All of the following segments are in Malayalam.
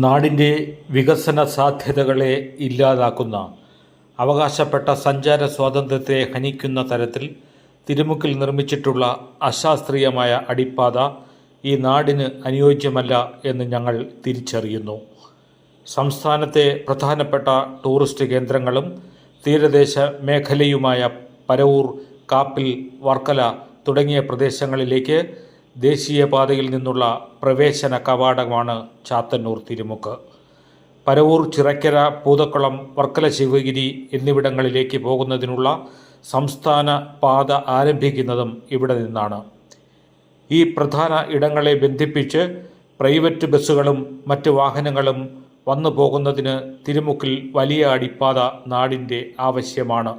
നാടിൻ്റെ വികസന സാധ്യതകളെ ഇല്ലാതാക്കുന്ന, അവകാശപ്പെട്ട സഞ്ചാര സ്വാതന്ത്ര്യത്തെ ഹനിക്കുന്ന തരത്തിൽ തിരുമുക്കിൽ നിർമ്മിച്ചിട്ടുള്ള അശാസ്ത്രീയമായ അടിപ്പാത ഈ നാടിന് അനുയോജ്യമല്ല എന്ന് ഞങ്ങൾ തിരിച്ചറിയുന്നു. സംസ്ഥാനത്തെ പ്രധാനപ്പെട്ട ടൂറിസ്റ്റ് കേന്ദ്രങ്ങളും തീരദേശ മേഖലയുമായ പരവൂർ, കാപ്പിൽ, വർക്കല തുടങ്ങിയ പ്രദേശങ്ങളിലേക്ക് ദേശീയപാതയിൽ നിന്നുള്ള പ്രവേശന കവാടമാണ് ചാത്തന്നൂർ തിരുമുക്ക്. പരവൂർ, ചിറക്കര, പൂതക്കുളം, വർക്കല, ശിവഗിരി എന്നിവിടങ്ങളിലേക്ക് പോകുന്നതിനുള്ള സംസ്ഥാന പാത ആരംഭിക്കുന്നതും ഇവിടെ നിന്നാണ്. ഈ പ്രധാന ഇടങ്ങളെ ബന്ധിപ്പിച്ച് പ്രൈവറ്റ് ബസ്സുകളും മറ്റ് വാഹനങ്ങളും വന്നു പോകുന്നതിന് തിരുമുക്കിൽ വലിയ അടിപ്പാത നാടിൻ്റെ ആവശ്യമാണ്.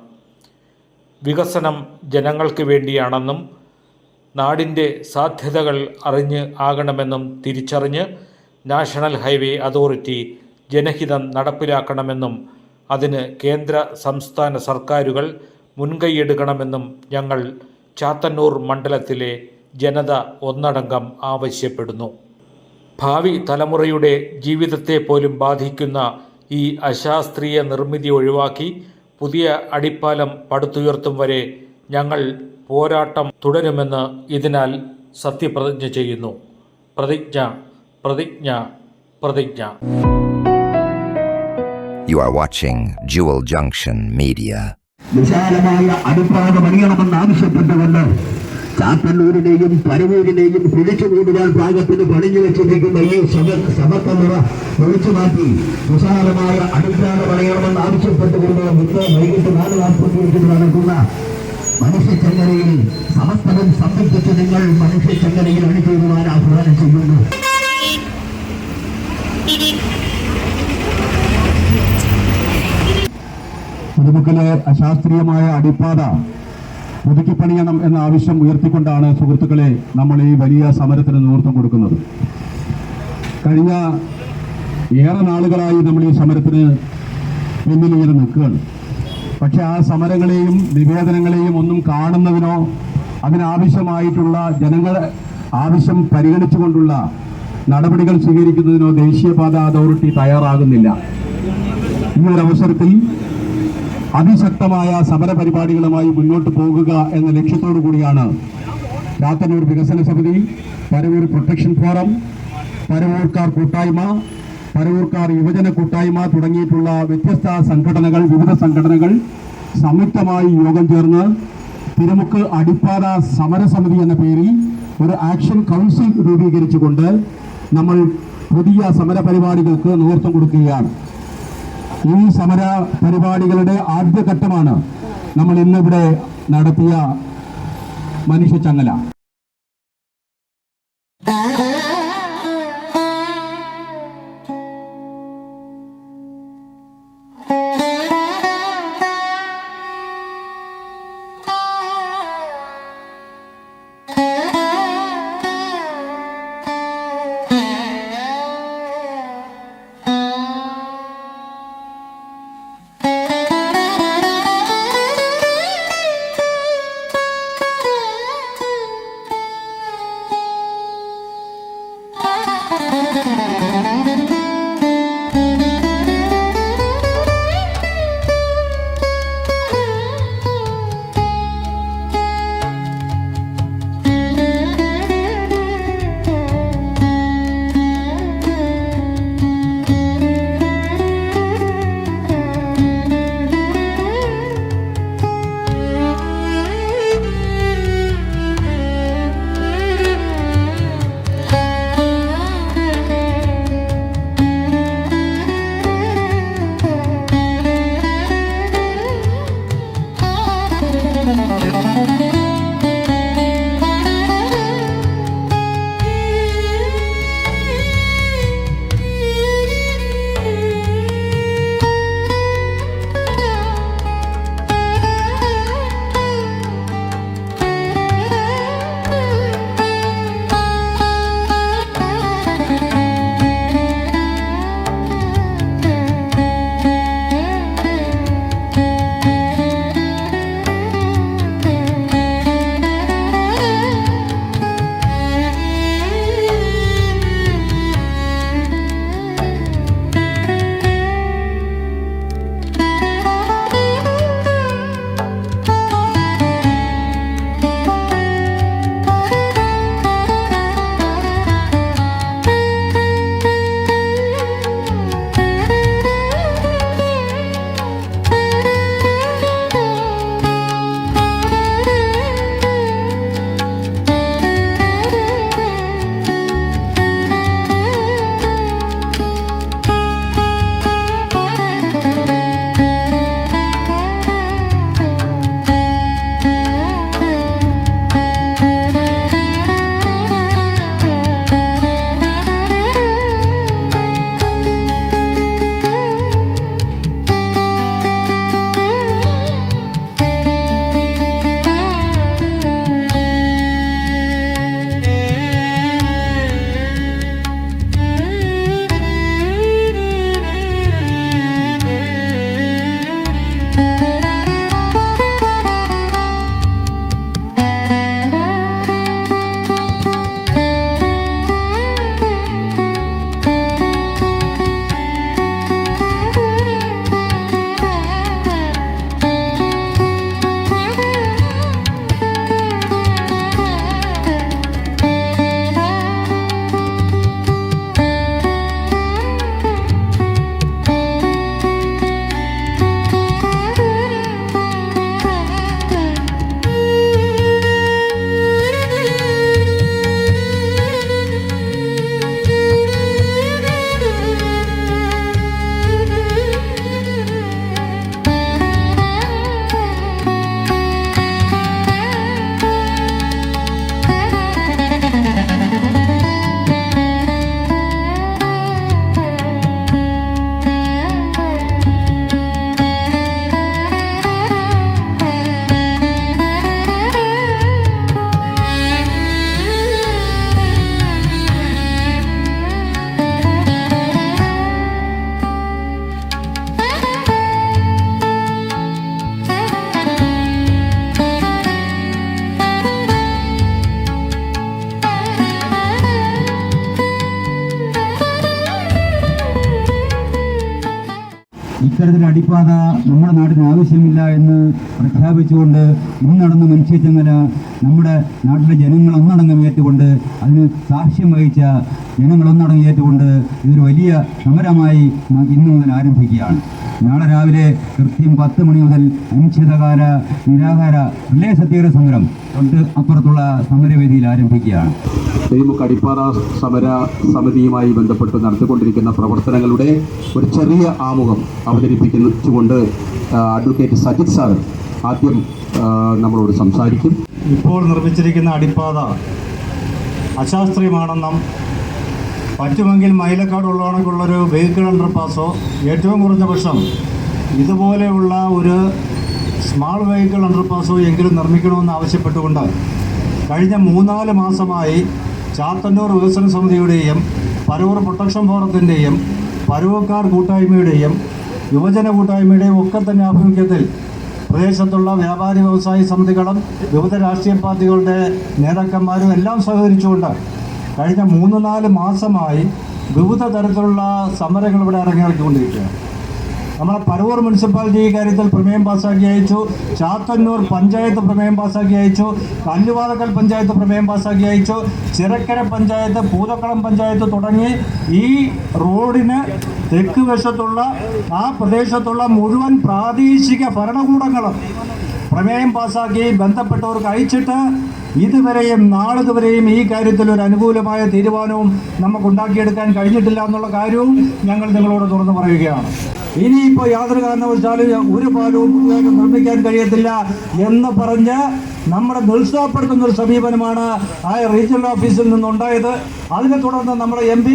വികസനം ജനങ്ങൾക്ക് വേണ്ടിയാണെന്നും നാടിൻ്റെ സാധ്യതകൾ അറിഞ്ഞ് ആകണമെന്നും തിരിച്ചറിഞ്ഞ് നാഷണൽ ഹൈവേ അതോറിറ്റി ജനഹിതം നടപ്പിലാക്കണമെന്നും അതിന് കേന്ദ്ര സംസ്ഥാന സർക്കാരുകൾ മുൻകൈയെടുക്കണമെന്നും ഞങ്ങൾ ചാത്തന്നൂർ മണ്ഡലത്തിലെ ജനത ഒന്നടങ്കം ആവശ്യപ്പെടുന്നു. ഭാവി തലമുറയുടെ ജീവിതത്തെ പോലും ബാധിക്കുന്ന ഈ അശാസ്ത്രീയ നിർമ്മിതി ഒഴിവാക്കി പുതിയ അടിപ്പാലം പടുത്തുയർത്തും വരെ ഞങ്ങൾ പോരാട്ടം തുടരുമെന്ന് ഇതിനാൽ സത്യപ്രതിജ്ഞ ചെയ്യുന്നു. പ്രതിജ്ഞ, പ്രതിജ്ഞ, പ്രതിജ്ഞ. You are watching Jewel Junction Media. വിശാലമായ അടിപ്പാത പണിയണമെന്ന് ആവശ്യപ്പെട്ടുകൊണ്ട് ചാത്തന്നൂരിനെയും പരവൂരിനെയും പിടിച്ചുകൂടുവാൻ പാകത്തിന് പണിഞ്ഞു വെച്ചിരിക്കുന്ന ഈ സമത്വമുറ ഒഴിച്ചു മാറ്റി വിശാലമായ അടിപ്പാത പണിയണമെന്ന് ആവശ്യപ്പെട്ടുകൊണ്ട് ഇന്ന് വൈകിട്ട് 4:45 നടക്കുന്ന മനുഷ്യച്ചങ്ങലയിൽ സമസ്തവും സംബന്ധിച്ച് നിങ്ങൾ മനുഷ്യച്ചങ്ങലയിൽ അണിചേരുവാൻ ആഹ്വാനം ചെയ്യുന്നു. തിരുമുക്കിലെ അശാസ്ത്രീയമായ അടിപ്പാത പുതുക്കിപ്പണിയണം എന്ന ആവശ്യം ഉയർത്തിക്കൊണ്ടാണ് സുഹൃത്തുക്കളെ നമ്മൾ ഈ വലിയ സമരത്തിന് നേതൃത്വം കൊടുക്കുന്നത്. കഴിഞ്ഞ ഏറെ നാളുകളായി നമ്മൾ ഈ സമരത്തിന് പിന്നിൽ ഇങ്ങനെ നിൽക്കുകയാണ്. പക്ഷെ ആ സമരങ്ങളെയും നിവേദനങ്ങളെയും ഒന്നും കാണുന്നതിനോ അതിനാവശ്യമായിട്ടുള്ള ജനങ്ങളുടെ ആവശ്യം പരിഗണിച്ചുകൊണ്ടുള്ള നടപടികൾ സ്വീകരിക്കുന്നതിനോ ദേശീയപാത അതോറിറ്റി തയ്യാറാകുന്നില്ല. ഈ ഒരു അവസരത്തിൽ അതിശക്തമായ സമരപരിപാടികളുമായി മുന്നോട്ട് പോകുക എന്ന ലക്ഷ്യത്തോടു കൂടിയാണ് ചാത്തന്നൂർ വികസന സമിതി, പരവൂർ പ്രൊട്ടക്ഷൻ ഫോറം, പരവൂർക്കാർ കൂട്ടായ്മ, പരവൂർക്കാർ യുവജന കൂട്ടായ്മ തുടങ്ങിയിട്ടുള്ള വ്യത്യസ്ത സംഘടനകൾ, വിവിധ സംഘടനകൾ സംയുക്തമായി യോഗം ചേർന്ന് തിരുമുക്ക് അടിപ്പാത സമരസമിതി എന്ന പേരിൽ ഒരു ആക്ഷൻ കൗൺസിൽ രൂപീകരിച്ചുകൊണ്ട് നമ്മൾ പുതിയ സമരപരിപാടികൾക്ക് നേതൃത്വം കൊടുക്കുകയാണ്. ഈ സമര പരിപാടികളുടെ ആദ്യഘട്ടമാണ് നമ്മൾ ഇന്നിവിടെ നടത്തിയ മനുഷ്യച്ചങ്ങല. ഇത്തരത്തിലുള്ള അടിപ്പാത നമ്മുടെ നാടിന് ആവശ്യമില്ല എന്ന് പ്രഖ്യാപിച്ചുകൊണ്ട് ഇന്നടന്ന മനുഷ്യച്ചങ്ങല നമ്മുടെ നാട്ടിലെ ജനങ്ങൾ ഒന്നടങ്കം ഏറ്റുകൊണ്ട് അതിന് സാക്ഷ്യം വഹിച്ച ജനങ്ങൾ ഒന്നടങ്കം ഏറ്റുകൊണ്ട് ഇതൊരു വലിയ സമരമായി ഇന്നു മുതൽ ആരംഭിക്കുകയാണ്. നാളെ രാവിലെ കൃത്യം 10 മണി മുതൽ അനിശ്ചിതകാല നിരാഹാര റിലേ സത്യാഗ്രഹ സമരം തൊട്ട് അപ്പുറത്തുള്ള സമരവേദിയിൽ ആരംഭിക്കുകയാണ്. തിരുമുക്ക് അടിപ്പാത സമര സമിതിയുമായി ബന്ധപ്പെട്ട് നടത്തിക്കൊണ്ടിരിക്കുന്ന പ്രവർത്തനങ്ങളുടെ ഒരു ചെറിയ ആമുഖം അവതരിപ്പിച്ചുകൊണ്ട് അഡ്വക്കേറ്റ് സജിത് സാർ ആദ്യം നമ്മളോട് സംസാരിക്കും. ഇപ്പോൾ നിർമ്മിച്ചിരിക്കുന്ന അടിപ്പാത അശാസ്ത്രീയമാണെന്നും പറ്റുമെങ്കിൽ മൈലക്കാടുള്ളവണക്കുള്ളൊരു വെഹിക്കിൾ അണ്ടർപാസോ ഏറ്റവും കുറഞ്ഞ പക്ഷം ഇതുപോലെയുള്ള ഒരു സ്മാൾ വെഹിക്കിൾ അണ്ടർപാസോ എങ്കിലും നിർമ്മിക്കണമെന്ന് ആവശ്യപ്പെട്ടുകൊണ്ട് കഴിഞ്ഞ 3-4 മാസമായി ചാത്തന്നൂർ വികസന സമിതിയുടെയും പരവൂർ പ്രൊട്ടക്ഷൻ ഫോറത്തിൻ്റെയും പരവൂർക്കാർ കൂട്ടായ്മയുടെയും യുവജന കൂട്ടായ്മയുടെയും ഒക്കെ തന്നെ ആഭിമുഖ്യത്തിൽ പ്രദേശത്തുള്ള വ്യാപാരി വ്യവസായി സമിതികളും വിവിധ രാഷ്ട്രീയ പാർട്ടികളുടെ നേതാക്കന്മാരും എല്ലാം സഹകരിച്ചുകൊണ്ട് കഴിഞ്ഞ 3-4 മാസമായി വിവിധ തരത്തിലുള്ള സമരങ്ങൾ ഇവിടെ ഇറങ്ങിക്കൊണ്ടിരിക്കുകയാണ്. നമ്മളെ പരവൂർ മുനിസിപ്പാലിറ്റി ഈ കാര്യത്തിൽ പ്രമേയം പാസ്സാക്കി അയച്ചു, ചാത്തന്നൂർ പഞ്ചായത്ത് പ്രമേയം പാസ്സാക്കി അയച്ചു, കല്ലുവാതക്കൽ പഞ്ചായത്ത് പ്രമേയം പാസ്സാക്കി അയച്ചു, ചിറക്കര പഞ്ചായത്ത്, പൂതക്കളം പഞ്ചായത്ത് തുടങ്ങി ഈ റോഡിന് തെക്ക് വശത്തുള്ള ആ പ്രദേശത്തുള്ള മുഴുവൻ പ്രാദേശിക ഭരണകൂടങ്ങളും പ്രമേയം പാസ്സാക്കി ബന്ധപ്പെട്ടവർക്ക് അയച്ചിട്ട് ഇതുവരെയും നാളിതുവരെയും ഈ കാര്യത്തിൽ ഒരു അനുകൂലമായ തീരുമാനവും നമുക്കുണ്ടാക്കിയെടുക്കാൻ കഴിഞ്ഞിട്ടില്ല എന്നുള്ള കാര്യവും ഞങ്ങൾ നിങ്ങളോട് തുറന്നു പറയുകയാണ്. ഇനിയിപ്പോൾ യാതൊരു കാരണവശാലും ഒരു പാലവും പുതുതായിട്ട് നിർമ്മിക്കാൻ കഴിയത്തില്ല എന്ന് പറഞ്ഞ് നമ്മളെ നിരുത്സാഹപ്പെടുത്തുന്ന ഒരു സമീപനമാണ് ആ റീജിയണൽ ഓഫീസിൽ നിന്നുണ്ടായത്. അതിനെ തുടർന്ന് നമ്മുടെ MP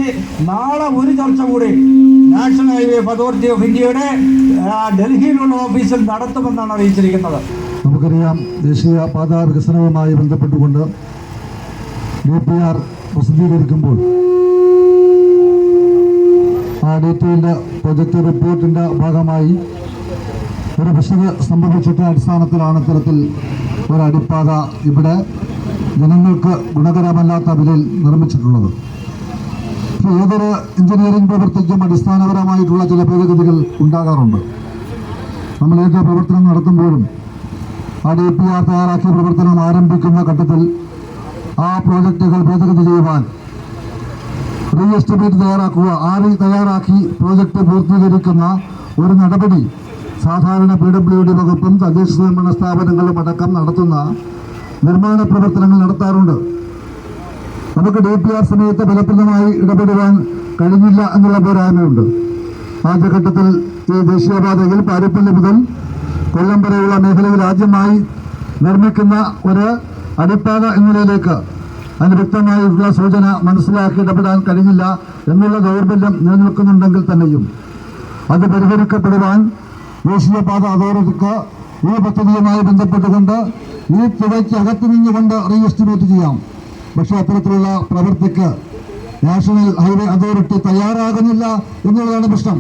നാളെ ഒരു ചർച്ച കൂടി നാഷണൽ ഹൈവേ അതോറിറ്റി ഓഫ് ഇന്ത്യയുടെ ഡൽഹിയിലുള്ള ഓഫീസിൽ നടത്തുമെന്നാണ് അറിയിച്ചിരിക്കുന്നത്. നമുക്കറിയാം, ദേശീയ പാതാ വികസനവുമായി ബന്ധപ്പെട്ടുകൊണ്ട് DPR പ്രസിദ്ധീകരിക്കുമ്പോൾ ആ ഡീറ്റെയിൽഡ് പ്രൊജക്ട് റിപ്പോർട്ടിൻ്റെ ഭാഗമായി ഒരു പിശക് സംഭവിച്ചിട്ട അടിസ്ഥാനത്തിലാണ് ഇത്തരത്തിൽ ഒരു അടിപ്പാത ഇവിടെ ജനങ്ങൾക്ക് ഗുണകരമല്ലാത്ത വിലയിൽ നിർമ്മിച്ചിട്ടുള്ളത്. ഏതൊരു എഞ്ചിനീയറിംഗ് പ്രവൃത്തിക്കും അടിസ്ഥാനപരമായിട്ടുള്ള ചില ഭേദഗതികൾ ഉണ്ടാകാറുണ്ട്. നമ്മൾ ഏത് പ്രവർത്തനം നടത്തുമ്പോഴും ആ DPR തയ്യാറാക്കിയ പ്രവർത്തനം ആരംഭിക്കുന്ന ഘട്ടത്തിൽ ആ പ്രോജക്റ്റുകൾ ഭേദഗതി ചെയ്യുവാൻ റീ എസ്റ്റിമേറ്റ് തയ്യാറാക്കുക, തയ്യാറാക്കി പ്രോജക്റ്റ് പൂർത്തീകരിക്കുന്ന ഒരു നടപടി സാധാരണ PWD വകുപ്പും തദ്ദേശ സ്വയംഭരണ സ്ഥാപനങ്ങളും അടക്കം നടത്തുന്ന നിർമ്മാണ പ്രവർത്തനങ്ങൾ നടത്താറുണ്ട്. നമുക്ക് DPR സമയത്ത് ഫലപ്രദമായി ഇടപെടുവാൻ കഴിഞ്ഞില്ല എന്നുള്ള പോരായ്മയുണ്ട്. ആദ്യഘട്ടത്തിൽ ഈ ദേശീയപാതയിൽ പാരിപ്പള്ളി മുതൽ കൊല്ലം വരെയുള്ള മേഖലയിൽ ആദ്യമായി നിർമ്മിക്കുന്ന ഒരു അടിപ്പാത എന്നതിലേക്ക് അതിന് വ്യക്തമായിട്ടുള്ള സൂചന മനസ്സിലാക്കി ഇടപെടാൻ കഴിഞ്ഞില്ല എന്നുള്ള ദൗർബല്യം നിലനിൽക്കുന്നുണ്ടെങ്കിൽ തന്നെയും അത് പരിഹരിക്കപ്പെടുവാൻ ദേശീയപാത അതോറിറ്റിക്ക് ഈ പദ്ധതിയുമായി ബന്ധപ്പെട്ടുകൊണ്ട് ഈ തുകയ്ക്ക് അകത്തു നിന്നുകൊണ്ട് റീ എസ്റ്റിമേറ്റ് ചെയ്യാം. പക്ഷേ അത്തരത്തിലുള്ള പ്രവൃത്തിക്ക് നാഷണൽ ഹൈവേ അതോറിറ്റി തയ്യാറാകുന്നില്ല എന്നുള്ളതാണ് പ്രശ്നം.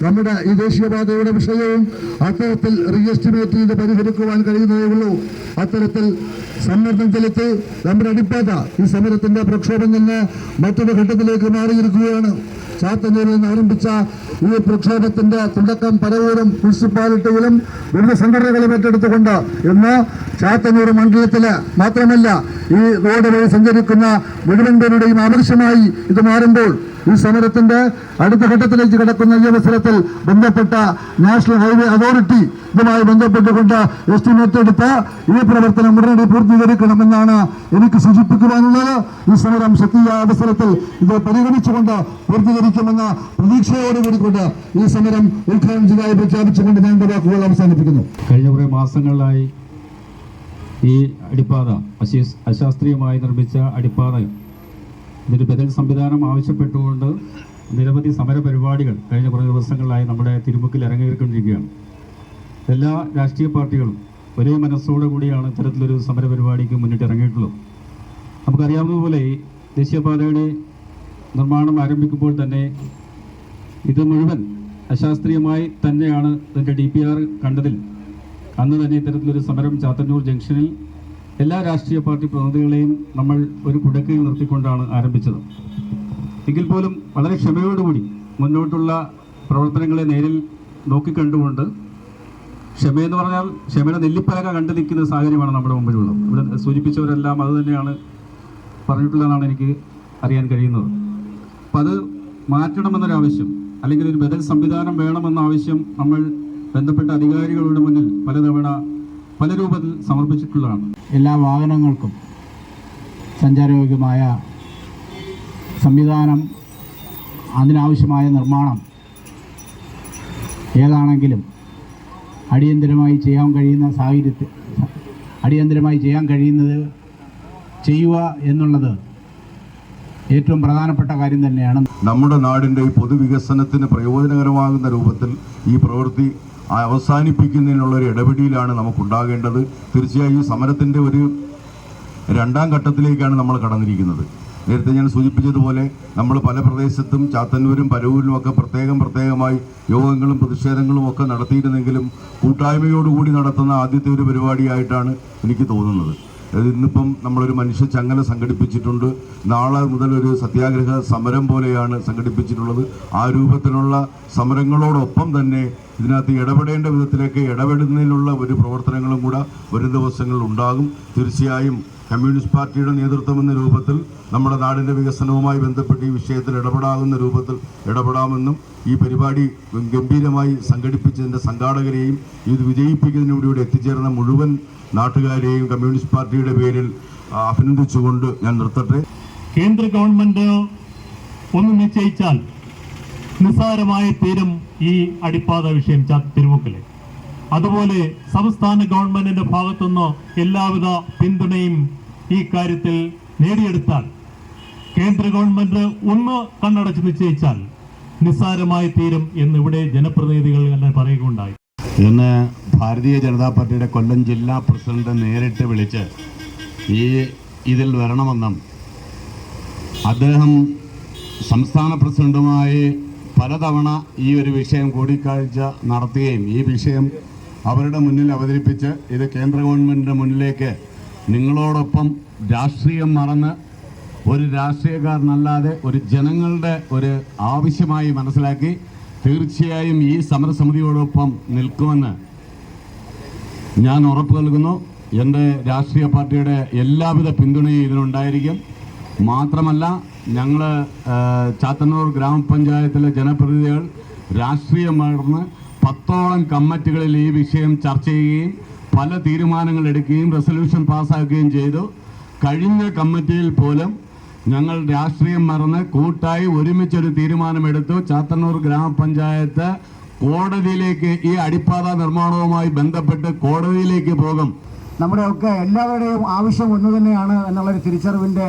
നമ്മുടെ ഈ ദേശീയപാതയുടെ വിഷയവും അത്തരത്തിൽ റീ എസ്റ്റിമേറ്റ് ചെയ്ത് പരിഹരിക്കുവാൻ കഴിയുന്നതേ ഉള്ളൂ. അത്തരത്തിൽ സമ്മർദ്ദം ചെലുത്തി നമ്മുടെ അടിപ്പാത ഈ സമരത്തിന്റെ പ്രക്ഷോഭം നിന്ന് മറ്റൊരു ഘട്ടത്തിലേക്ക് മാറിയിരിക്കുകയാണ്. ചാത്തന്നൂരിൽ നിന്ന് ആരംഭിച്ച ഈ പ്രക്ഷോഭത്തിന്റെ തുടക്കം പരവൂരും മുനിസിപ്പാലിറ്റിയിലും വിവിധ സംഘടനകളും ഏറ്റെടുത്തുകൊണ്ട് ഇന്ന് ചാത്തന്നൂർ മണ്ഡലത്തില് മാത്രമല്ല ഈ റോഡ് വഴി സഞ്ചരിക്കുന്ന മുഴുവൻ പേരുടെയും ആവശ്യമായി ഇത് മാറുമ്പോൾ ഈ സമരത്തിന്റെ അടുത്ത ഘട്ടത്തിലേക്ക് കിടക്കുന്ന ഈ അവസരത്തിൽ ബന്ധപ്പെട്ട നാഷണൽ ഹൈവേ അതോറിറ്റി ഇതുമായി ബന്ധപ്പെട്ടുകൊണ്ട് എസ്റ്റിമേറ്റ് എടുത്ത് ഈ പ്രവർത്തനം ഉടനടി പൂർത്തീകരിക്കണമെന്നാണ് എനിക്ക് സൂചിപ്പിക്കുവാനുള്ളത്. ഈ സമരം ശക്തിയായ അവസരത്തിൽ ഇത് പരിഗണിച്ചുകൊണ്ട് പൂർത്തീകരിക്കുമെന്ന പ്രതീക്ഷയോടുകൂടിക്കൊണ്ട് ഈ സമരം ഉദ്ഘാടനം ചെയ്തതായി പ്രഖ്യാപിച്ചുകൊണ്ട് ഞാൻ എന്റെ വാക്കുകൾ അവസാനിപ്പിക്കുന്നു. കഴിഞ്ഞ കുറേ മാസങ്ങളിലായി ഈ അടിപ്പാത അശാസ്ത്രീയമായി നിർമ്മിച്ച അടിപ്പാത ഇതിന് ബദൽ സംവിധാനം ആവശ്യപ്പെട്ടുകൊണ്ട് നിരവധി സമര പരിപാടികൾ കഴിഞ്ഞ കുറേ ദിവസങ്ങളിലായി നമ്മുടെ തിരുമുക്കിൽ ഇറങ്ങിക്കൊണ്ടിരിക്കുകയാണ്. എല്ലാ രാഷ്ട്രീയ പാർട്ടികളും ഒരേ മനസ്സോടു കൂടിയാണ് ഇത്തരത്തിലൊരു സമര പരിപാടിക്ക് മുന്നിട്ട് ഇറങ്ങിയിട്ടുള്ളത്. നമുക്കറിയാവുന്നതുപോലെ ഈ ദേശീയപാതയുടെ നിർമ്മാണം ആരംഭിക്കുമ്പോൾ തന്നെ ഇത് മുഴുവൻ അശാസ്ത്രീയമായി തന്നെയാണ് ഇതിൻ്റെ DPR കണ്ടതിൽ അന്ന് തന്നെ ഇത്തരത്തിലൊരു സമരം ചാത്തന്നൂർ ജംഗ്ഷനിൽ എല്ലാ രാഷ്ട്രീയ പാർട്ടി പ്രതിനിധികളെയും നമ്മൾ ഒരു കുടക്കീഴിൽ നിർത്തിക്കൊണ്ടാണ് ആരംഭിച്ചത്. എങ്കിൽ പോലും വളരെ ക്ഷമയോടുകൂടി മുന്നോട്ടുള്ള പ്രവർത്തനങ്ങളെ നേരിൽ നോക്കിക്കണ്ടുകൊണ്ട് ക്ഷമയെന്ന് പറഞ്ഞാൽ ക്ഷമയുടെ നെല്ലിപ്പലക കണ്ടു നിൽക്കുന്ന സാഹചര്യമാണ് നമ്മുടെ മുമ്പിലുള്ളത്. ഇവിടെ സൂചിപ്പിച്ചവരെല്ലാം അത് തന്നെയാണ് പറഞ്ഞിട്ടുള്ളതെന്നാണ് എനിക്ക് അറിയാൻ കഴിയുന്നത്. അപ്പം അത് മാറ്റണമെന്നൊരാവശ്യം അല്ലെങ്കിൽ ഒരു ബദൽ സംവിധാനം വേണമെന്ന ആവശ്യം നമ്മൾ ബന്ധപ്പെട്ട അധികാരികളുടെ മുന്നിൽ പലതവണ പല രൂപത്തിൽ സമർപ്പിച്ചിട്ടുള്ളതാണ്. എല്ലാ വാഹനങ്ങൾക്കും സഞ്ചാരയോഗ്യമായ സംവിധാനം, അതിനാവശ്യമായ നിർമ്മാണം ഏതാണെങ്കിലും അടിയന്തരമായി ചെയ്യാൻ കഴിയുന്ന സാഹചര്യത്തിൽ അടിയന്തരമായി ചെയ്യാൻ കഴിയുന്നത് ചെയ്യുക എന്നുള്ളത് ഏറ്റവും പ്രധാനപ്പെട്ട കാര്യം തന്നെയാണ്. നമ്മുടെ നാടിൻ്റെ ഈ പൊതുവികസനത്തിന് പ്രയോജനകരമാകുന്ന രൂപത്തിൽ ഈ പ്രവൃത്തി അവസാനിപ്പിക്കുന്നതിനുള്ളൊരു ഇടപെടലാണ് നമുക്കുണ്ടാകേണ്ടത്. തീർച്ചയായും ഈ സമരത്തിൻ്റെ ഒരു രണ്ടാം ഘട്ടത്തിലേക്കാണ് നമ്മൾ കടന്നിരിക്കുന്നത്. നേരത്തെ ഞാൻ സൂചിപ്പിച്ചതുപോലെ നമ്മൾ പല പ്രദേശത്തും ചാത്തന്നൂരും പരവൂരിലും ഒക്കെ പ്രത്യേകമായി യോഗങ്ങളും പ്രതിഷേധങ്ങളും ഒക്കെ നടത്തിയിരുന്നെങ്കിലും കൂട്ടായ്മയോടുകൂടി നടത്തുന്ന ആദ്യത്തെ ഒരു പരിപാടിയായിട്ടാണ് എനിക്ക് തോന്നുന്നത്. ഇന്നിപ്പം നമ്മളൊരു മനുഷ്യ ചങ്ങല സംഘടിപ്പിച്ചിട്ടുണ്ട്. നാളെ മുതൽ ഒരു സത്യാഗ്രഹ സമരം പോലെയാണ് സംഘടിപ്പിച്ചിട്ടുള്ളത്. ആ രൂപത്തിലുള്ള സമരങ്ങളോടൊപ്പം തന്നെ ഇതിനകത്ത് ഇടപെടേണ്ട വിധത്തിലേക്ക് ഇടപെടുന്നതിനുള്ള ഒരു പ്രവർത്തനങ്ങളും കൂടെ വരും ദിവസങ്ങളിൽ ഉണ്ടാകും. തീർച്ചയായും കമ്മ്യൂണിസ്റ്റ് പാർട്ടിയുടെ നേതൃത്വം എന്ന രൂപത്തിൽ നമ്മുടെ നാടിൻ്റെ വികസനവുമായി ബന്ധപ്പെട്ട് ഈ വിഷയത്തിൽ ഇടപെടാവുന്ന രൂപത്തിൽ ഇടപെടാമെന്നും ഈ പരിപാടി ഗംഭീരമായി സംഘടിപ്പിച്ചതിൻ്റെ സംഘാടകരെയും ഇത് വിജയിപ്പിക്കുന്നതിന് ഇവിടെ എത്തിച്ചേർന്ന മുഴുവൻ നാട്ടുകാരെയും കമ്മ്യൂണിസ്റ്റ് പാർട്ടിയുടെ പേരിൽ അഭിനന്ദിച്ചുകൊണ്ട് ഞാൻ നിർത്തട്ടെ. കേന്ദ്ര ഗവൺമെന്റ് ഒന്ന് നിശ്ചയിച്ചാൽ നിസ്സാരമായി തീരും ഈ അടിപ്പാത വിഷയം തിരുമുക്കിലെ. അതുപോലെ സംസ്ഥാന ഗവൺമെന്റിന്റെ ഭാഗത്തുനിന്ന് എല്ലാവിധ പിന്തുണയും ഈ കാര്യത്തിൽ നേടിയെടുത്താൽ, കേന്ദ്ര ഗവൺമെന്റ് ഒന്ന് കണ്ണടച്ച് നിശ്ചയിച്ചാൽ നിസ്സാരമായി തീരും എന്ന് ഇവിടെ ജനപ്രതിനിധികൾ തന്നെ പറയുകയുണ്ടായി. ഇന്ന് ഭാരതീയ ജനതാ പാർട്ടിയുടെ കൊല്ലം ജില്ലാ പ്രസിഡന്റ് നേരിട്ട് വിളിച്ച് ഇതിൽ വരണമെന്നും അദ്ദേഹം സംസ്ഥാന പ്രസിഡന്റുമായി പലതവണ ഈ ഒരു വിഷയം കൂടിക്കാഴ്ച നടത്തുകയും ഈ വിഷയം അവരുടെ മുന്നിൽ അവതരിപ്പിച്ച് ഇത് കേന്ദ്ര ഗവൺമെൻറ്റിൻ്റെ മുന്നിലേക്ക് നിങ്ങളോടൊപ്പം രാഷ്ട്രീയം മറന്ന് ഒരു രാഷ്ട്രീയക്കാരനല്ലാതെ ഒരു ജനങ്ങളുടെ ഒരു ആവശ്യമായി മനസ്സിലാക്കി തീർച്ചയായും ഈ സമരസമിതിയോടൊപ്പം നിൽക്കുമെന്ന് ഞാൻ ഉറപ്പ് നൽകുന്നു. എൻ്റെ രാഷ്ട്രീയ പാർട്ടിയുടെ എല്ലാവിധ പിന്തുണയും ഇതിനുണ്ടായിരിക്കും. മാത്രമല്ല, ഞങ്ങൾ ചാത്തന്നൂർ ഗ്രാമപഞ്ചായത്തിലെ ജനപ്രതിനിധികൾ രാഷ്ട്രീയം മറന്ന് 10ഓളം കമ്മിറ്റികളിൽ ഈ വിഷയം ചർച്ച ചെയ്യുകയും പല തീരുമാനങ്ങൾ എടുക്കുകയും റെസൊല്യൂഷൻ പാസ്സാക്കുകയും ചെയ്തു. കഴിഞ്ഞ കമ്മിറ്റിയിൽ പോലും ഞങ്ങൾ രാഷ്ട്രീയം മറന്ന് കൂട്ടായി ഒരുമിച്ചൊരു തീരുമാനമെടുത്തു. ചാത്തന്നൂർ ഗ്രാമപഞ്ചായത്ത് കോടതിയിലേക്ക് ഈ അടിപ്പാത നിർമ്മാണവുമായി ബന്ധപ്പെട്ട് കോടതിയിലേക്ക് പോകും. നമ്മുടെയൊക്കെ എല്ലാവരുടെയും ആവശ്യം ഒന്നു തന്നെയാണ് എന്നുള്ളൊരു തിരിച്ചറിവിൻ്റെ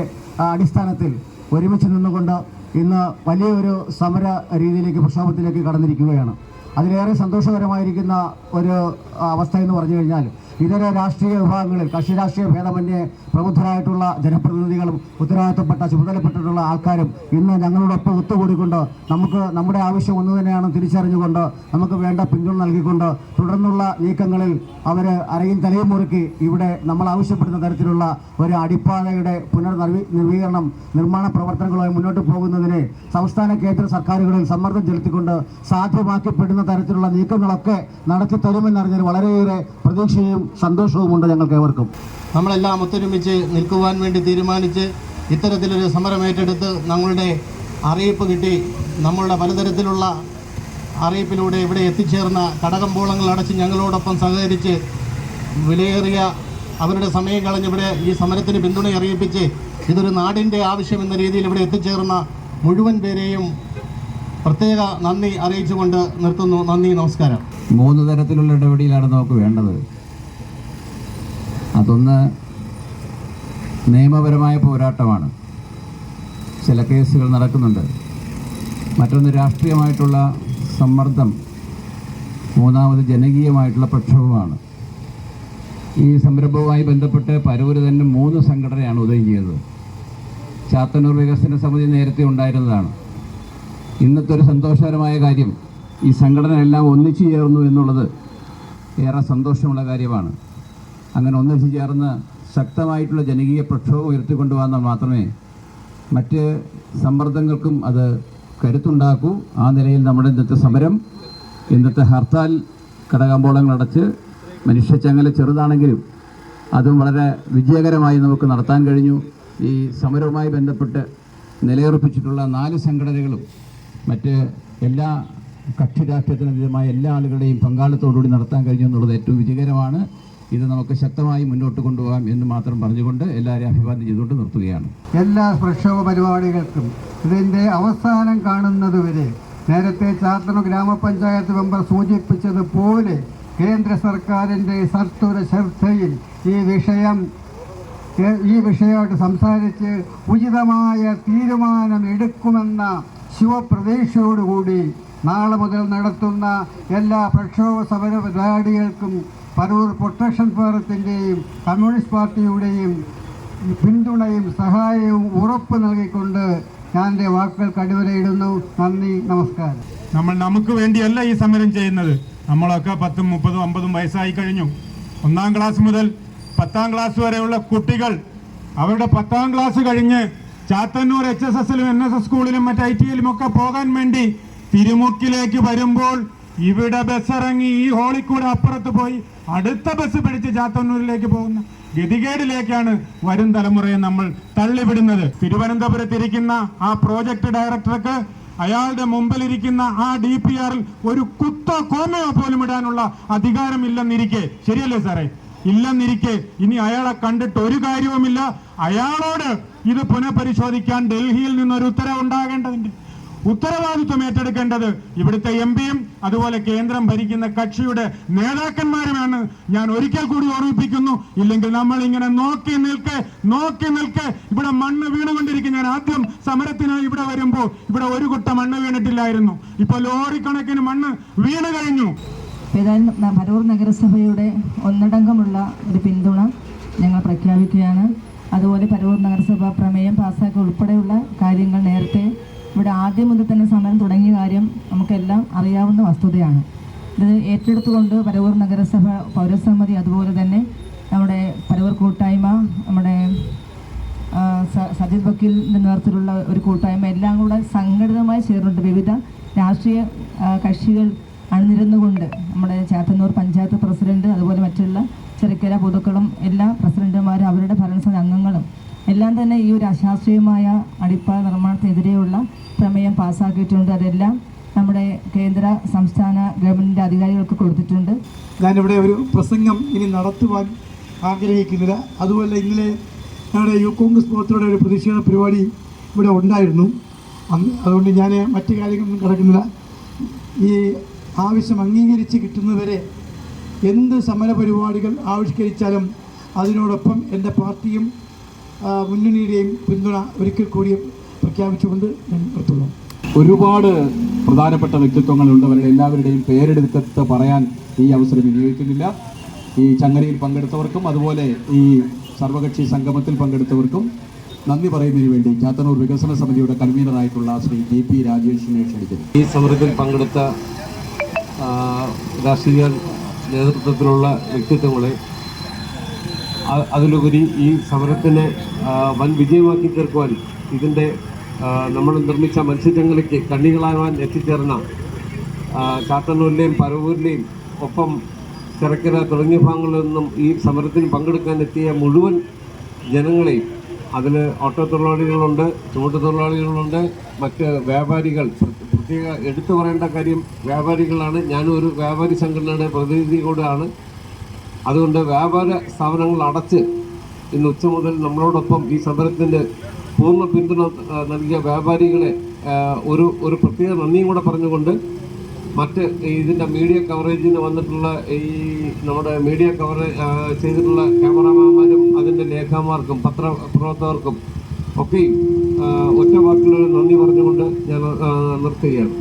അടിസ്ഥാനത്തിൽ ഒരുമിച്ച് നിന്നുകൊണ്ട് ഇന്ന് വലിയൊരു സമര രീതിയിലേക്ക്, പ്രക്ഷോഭത്തിലേക്ക് കടന്നിരിക്കുകയാണ്. അതിലേറെ സന്തോഷകരമായിരിക്കുന്ന ഒരു അവസ്ഥ എന്ന് പറഞ്ഞു കഴിഞ്ഞാൽ ഇതര രാഷ്ട്രീയ വിഭാഗങ്ങളിൽ കക്ഷി രാഷ്ട്രീയ ഭേദമന്യേ പ്രബുദ്ധരായിട്ടുള്ള ജനപ്രതിനിധികളും ഉത്തരവാദിത്തപ്പെട്ട ചുമതലപ്പെട്ടിട്ടുള്ള ആൾക്കാരും ഇന്ന് ഞങ്ങളോടൊപ്പം ഒത്തുകൂടിക്കൊണ്ട് നമുക്ക് നമ്മുടെ ആവശ്യം ഒന്നു തന്നെയാണ് തിരിച്ചറിഞ്ഞുകൊണ്ട് നമുക്ക് വേണ്ട പിന്തുണ നൽകിക്കൊണ്ട് തുടർന്നുള്ള നീക്കങ്ങളിൽ അവർ അരയും തലയും മുറുക്കി ഇവിടെ നമ്മൾ ആവശ്യപ്പെടുന്ന തരത്തിലുള്ള ഒരു അടിപ്പാതയുടെ പുനർനവീകരണം നിർമ്മാണ പ്രവർത്തനങ്ങളുമായി മുന്നോട്ട് പോകുന്നതിന് സംസ്ഥാന കേന്ദ്ര സർക്കാരുകളിൽ സമ്മർദ്ദം ചെലുത്തിക്കൊണ്ട് സാധ്യമാക്കപ്പെടുന്ന തരത്തിലുള്ള നീക്കങ്ങളൊക്കെ നടത്തി തരുമെന്നറിഞ്ഞാൽ വളരെയേറെ പ്രതീക്ഷയും സന്തോഷവുമുണ്ട് ഞങ്ങൾക്ക് ഏവർക്കും. നമ്മളെല്ലാം ഒത്തൊരുമിച്ച് നിൽക്കുവാൻ വേണ്ടി തീരുമാനിച്ച് ഇത്തരത്തിലൊരു സമരം ഏറ്റെടുത്ത് നമ്മളുടെ അറിയിപ്പ് കിട്ടി. നമ്മളുടെ പലതരത്തിലുള്ള അറിയിപ്പിലൂടെ ഇവിടെ എത്തിച്ചേർന്ന കടകമ്പോളങ്ങൾ അടച്ച് ഞങ്ങളോടൊപ്പം സഹകരിച്ച് വിലയേറിയ അവരുടെ സമയം കളഞ്ഞിവിടെ ഈ സമരത്തിന് പിന്തുണ അറിയിപ്പിച്ച് ഇതൊരു നാടിൻ്റെ ആവശ്യം എന്ന രീതിയിൽ ഇവിടെ എത്തിച്ചേർന്ന മുഴുവൻ പേരെയും പ്രത്യേക നന്ദി അറിയിച്ചുകൊണ്ട് നിർത്തുന്നു. നന്ദി, നമസ്കാരം. 3 തരത്തിലുള്ള ഇടപെടലാണ് നമുക്ക് വേണ്ടത്. അതൊന്ന് നിയമപരമായ പോരാട്ടമാണ്, ചില കേസുകൾ നടക്കുന്നുണ്ട്. മറ്റൊന്ന് രാഷ്ട്രീയമായിട്ടുള്ള സമ്മർദ്ദം, മൂന്നാമത് ജനകീയമായിട്ടുള്ള പ്രക്ഷോഭമാണ്. ഈ സംരംഭവുമായി ബന്ധപ്പെട്ട് പരവൂര് തന്നെ 3 സംഘടനയാണ് ഉദയം ചെയ്തത്. ചാത്തന്നൂർ വികസന സമിതി നേരത്തെ ഉണ്ടായിരുന്നതാണ്. ഇന്നത്തെ ഒരു സന്തോഷകരമായ കാര്യം, ഈ സംഘടനയെല്ലാം ഒന്നിച്ചു ചേർന്നു എന്നുള്ളത് ഏറെ സന്തോഷമുള്ള കാര്യമാണ്. അങ്ങനെ ഒന്നിച്ചു ചേർന്ന് ശക്തമായിട്ടുള്ള ജനകീയ പ്രക്ഷോഭം ഉയർത്തിക്കൊണ്ടുവന്നാൽ മാത്രമേ മറ്റ് സമ്മർദ്ദങ്ങൾക്കും അത് കരുത്തുണ്ടാക്കൂ. ആ നിലയിൽ നമ്മുടെ ഇന്നത്തെ സമരം ഇന്നത്തെ ഹർത്താൽ കടകമ്പോളങ്ങളടച്ച് മനുഷ്യച്ചങ്ങല ചെറുതാണെങ്കിലും അതും വളരെ വിജയകരമായി നമുക്ക് നടത്താൻ കഴിഞ്ഞു. ഈ സമരവുമായി ബന്ധപ്പെട്ട് നിലയുറപ്പിച്ചിട്ടുള്ള 4 സംഘടനകളും മറ്റ് എല്ലാ കക്ഷി രാഷ്ട്രീയത്തിനതീതമായ എല്ലാ ആളുകളുടെയും പങ്കാളിത്തത്തോടുകൂടി നടത്താൻ കഴിഞ്ഞു എന്നുള്ളത് ഏറ്റവും വിജയകരമാണ്. ഇത് നമുക്ക് ശക്തമായി മുന്നോട്ട് കൊണ്ടുപോകാം എന്ന് മാത്രം പറഞ്ഞുകൊണ്ട് എല്ലാവരെയും അഭിവാദ്യം ചെയ്തുകൊണ്ട് നിർത്തുകയാണ്. എല്ലാ പ്രക്ഷോഭ പരിപാടികൾക്കും ഇതിൻ്റെ അവസാനം കാണുന്നതുവരെ നേരത്തെ ചാത്തന്നൂർ ഗ്രാമപഞ്ചായത്ത് മെമ്പർ സൂചിപ്പിച്ചതുപോലെ കേന്ദ്ര സർക്കാരിൻ്റെ സത്വര ശ്രദ്ധയിൽ ഈ വിഷയമായിട്ട് സംസാരിച്ച് ഉചിതമായ തീരുമാനം എടുക്കുമെന്ന ശുഭപ്രതീക്ഷയോടുകൂടി നാളെ മുതൽ നടത്തുന്ന എല്ലാ പ്രക്ഷോഭ സമര പരിപാടികൾക്കും പറവൂർ പ്രൊട്ടക്ഷൻ ഫോറത്തിൻ്റെയും കമ്മ്യൂണിസ്റ്റ് പാർട്ടിയുടെയും പിന്തുണയും സഹായവും ഉറപ്പ് നൽകിക്കൊണ്ട് ഞാൻ എൻ്റെ വാക്കുകൾക്ക് അടിവരയിടുന്നു. നന്ദി, നമസ്കാരം. നമുക്ക് വേണ്ടിയല്ല ഈ സമരം ചെയ്യുന്നത്. നമ്മളൊക്കെ 10, 30, 50 വയസ്സായി കഴിഞ്ഞു. 1-ാം ക്ലാസ് മുതൽ 10-ാം ക്ലാസ് വരെയുള്ള കുട്ടികൾ അവരുടെ 10-ാം ക്ലാസ് കഴിഞ്ഞ് ചാത്തന്നൂർ HSSലും NSS സ്കൂളിലും മറ്റ് ITയിലും ഒക്കെ പോകാൻ വേണ്ടി തിരുമുക്കിലേക്ക് വരുമ്പോൾ ഇവിടെ ബസ് ഇറങ്ങി ഈ ഹോളിൽ കൂടെ അപ്പുറത്ത് പോയി അടുത്ത ബസ് പിടിച്ച് ചാത്തന്നൂരിലേക്ക് പോകുന്ന ഗതികേടിലേക്കാണ് വരും തലമുറയെ നമ്മൾ തള്ളിവിടുന്നത്. തിരുവനന്തപുരത്തിരിക്കുന്ന ആ പ്രോജക്ട് ഡയറക്ടർക്ക് അയാളുടെ മുമ്പിലിരിക്കുന്ന ആ DPRൽ ഒരു കുത്തോ കോമയോ പോലും ഇടാനുള്ള അധികാരമില്ലെന്നിരിക്കെ, ശരിയല്ലേ സാറേ? ഇല്ലെന്നിരിക്കെ ഇനി അയാളെ കണ്ടിട്ട് ഒരു കാര്യവുമില്ല. അയാളോട് ഇത് പുനഃപരിശോധിക്കാൻ ഡൽഹിയിൽ നിന്നൊരു ഉത്തരവുണ്ടാകേണ്ടതുണ്ട്. ഉത്തരവാദിത്വം ഏറ്റെടുക്കേണ്ടത് ഇവിടുത്തെ MP-യും അതുപോലെ കേന്ദ്രം ഭരിക്കുന്ന കക്ഷിയുടെ നേതാക്കന്മാരുമാണ്. ഞാൻ ഒരിക്കൽ കൂടി ഓർമ്മിപ്പിക്കുന്നു, ഇല്ലെങ്കിൽ നമ്മൾ ഇങ്ങനെ നോക്കി നിൽക്കെ ഇവിടെ മണ്ണ് വീണുകൊണ്ടിരിക്കും. ഞാൻ ആദ്യം സമരത്തിനായി ഇവിടെ വരുമ്പോൾ ഇവിടെ ഒരു കുട്ട മണ്ണ് വീണിട്ടില്ലായിരുന്നു. ഇപ്പൊ ലോറിക്കണക്കിന് മണ്ണ് വീണ് കഴിഞ്ഞു. ഏതായാലും പറവൂർ നഗരസഭയുടെ ഒന്നടങ്കമുള്ള ഒരു പിന്തുണ ഞങ്ങൾ പ്രഖ്യാപിക്കുകയാണ്. അതുപോലെ പറവൂർ നഗരസഭ പ്രമേയം പാസ്സാക്കുക ഉൾപ്പെടെയുള്ള കാര്യങ്ങൾ നേരത്തെ ഇവിടെ ആദ്യം മുതൽ തന്നെ സമരം തുടങ്ങിയ കാര്യം നമുക്കെല്ലാം അറിയാവുന്ന വസ്തുതയാണ്. ഇത് ഏറ്റെടുത്തുകൊണ്ട് പറവൂർ നഗരസഭ പൗരസമിതി അതുപോലെ തന്നെ നമ്മുടെ പറവൂർ കൂട്ടായ്മ, നമ്മുടെ സജിത് വക്കീലിൻ്റെ നേതൃത്വത്തിലുള്ള ഒരു കൂട്ടായ്മ എല്ലാം കൂടെ സംഘടിതമായി ചേർന്നിട്ട് വിവിധ രാഷ്ട്രീയ കക്ഷികൾ അണിനിരന്നുകൊണ്ട് നമ്മുടെ ചാത്തന്നൂർ പഞ്ചായത്ത് പ്രസിഡന്റ് അതുപോലെ മറ്റുള്ള ചെറുക്കര പുതുക്കളും എല്ലാ പ്രസിഡന്റുമാരും അവരുടെ ഭരണസമിതി അംഗങ്ങളും എല്ലാം തന്നെ ഈ ഒരു അശാസ്ത്രീയമായ അടിപ്പാത നിർമ്മാണത്തിനെതിരെയുള്ള പ്രമേയം പാസ്സാക്കിയിട്ടുണ്ട്. അതെല്ലാം നമ്മുടെ കേന്ദ്ര സംസ്ഥാന ഗവൺമെൻറ്റിൻ്റെ അധികാരികൾക്ക് കൊടുത്തിട്ടുണ്ട്. ഞാനിവിടെ ഒരു പ്രസംഗം ഇനി നടത്തുവാൻ ആഗ്രഹിക്കുന്നില്ല. അതുപോലെ ഇന്നലെ ഞങ്ങളുടെ യൂത്ത് കോൺഗ്രസ് പ്രവർത്തകരുടെ ഒരു പ്രതിഷേധ പരിപാടി ഇവിടെ ഉണ്ടായിരുന്നു. അതുകൊണ്ട് ഞാൻ മറ്റു കാര്യങ്ങളൊന്നും കിടക്കുന്നില്ല. ഈ ആവശ്യം അംഗീകരിച്ച് കിട്ടുന്നവരെ എന്ത് സമരപരിപാടികൾ ആവിഷ്കരിച്ചാലും അതിനോടൊപ്പം എൻ്റെ പാർട്ടിയും മുന്നണിയുടെയും പിന്തുണ ഒരിക്കൽ കൂടി പ്രഖ്യാപിച്ചുകൊണ്ട് ഞാൻ നിർത്തുന്നു. ഒരുപാട് പ്രധാനപ്പെട്ട വ്യക്തിത്വങ്ങളുണ്ട്. അവരുടെ എല്ലാവരുടെയും പേരെടുത്ത് പറയാൻ ഈ അവസരം വിനിയോഗിക്കുന്നില്ല. ഈ ചങ്ങലയിൽ പങ്കെടുത്തവർക്കും അതുപോലെ ഈ സർവകക്ഷി സംഗമത്തിൽ പങ്കെടുത്തവർക്കും നന്ദി പറയുന്നതിന് വേണ്ടി ചാത്തന്നൂർ വികസന സമിതിയുടെ കൺവീനറായിട്ടുള്ള ശ്രീ JP രാജേഷിനെ ക്ഷണിക്കുന്നു. ഈ സമരത്തിൽ പങ്കെടുത്ത രാഷ്ട്രീയ നേതൃത്വത്തിലുള്ള വ്യക്തിത്വങ്ങളെ അതിലുപരി ഈ സമരത്തിനെ വൻ വിജയമാക്കി തീർക്കുവാൻ ഇതിൻ്റെ നമ്മൾ നിർമ്മിച്ച മത്സ്യചങ്ങലയ്ക്ക് കണ്ണികളാവാൻ എത്തിച്ചേർന്ന ചാത്തന്നൂരിലെയും പറവൂരിലെയും ഒപ്പം ചെറുക്കര തുടങ്ങിയ ഭാഗങ്ങളിൽ നിന്നും ഈ സമരത്തിന് പങ്കെടുക്കാൻ എത്തിയ മുഴുവൻ ജനങ്ങളെയും, അതിൽ ഓട്ടോ തൊഴിലാളികളുണ്ട്, ചുമട്ട് തൊഴിലാളികളുണ്ട്, മറ്റ് വ്യാപാരികൾ, പ്രത്യേക എടുത്തു പറയേണ്ട കാര്യം വ്യാപാരികളാണ്. ഞാനും ഒരു വ്യാപാരി സംഘടനയുടെ പ്രതിനിധി കൂടെയാണ്. അതുകൊണ്ട് വ്യാപാര സ്ഥാപനങ്ങൾ അടച്ച് ഇന്ന് ഉച്ച മുതൽ നമ്മളോടൊപ്പം ഈ സമരത്തിൻ്റെ പൂർണ്ണ പിന്തുണ നൽകിയ വ്യാപാരികളെ ഒരു പ്രത്യേക നന്ദിയും കൂടെ പറഞ്ഞുകൊണ്ട് മറ്റ് ഇതിൻ്റെ മീഡിയ കവറേജിന് വന്നിട്ടുള്ള ഈ നമ്മുടെ മീഡിയ കവറേജ് ചെയ്തിട്ടുള്ള ക്യാമറാമാന്മാരും അതിൻ്റെ ലേഖാമാർക്കും പത്രപ്രവർത്തകർക്കും ഒക്കെയും ഒറ്റ വാക്കിലൊരു നന്ദി പറഞ്ഞുകൊണ്ട് ഞാൻ നിർത്തുകയാണ്.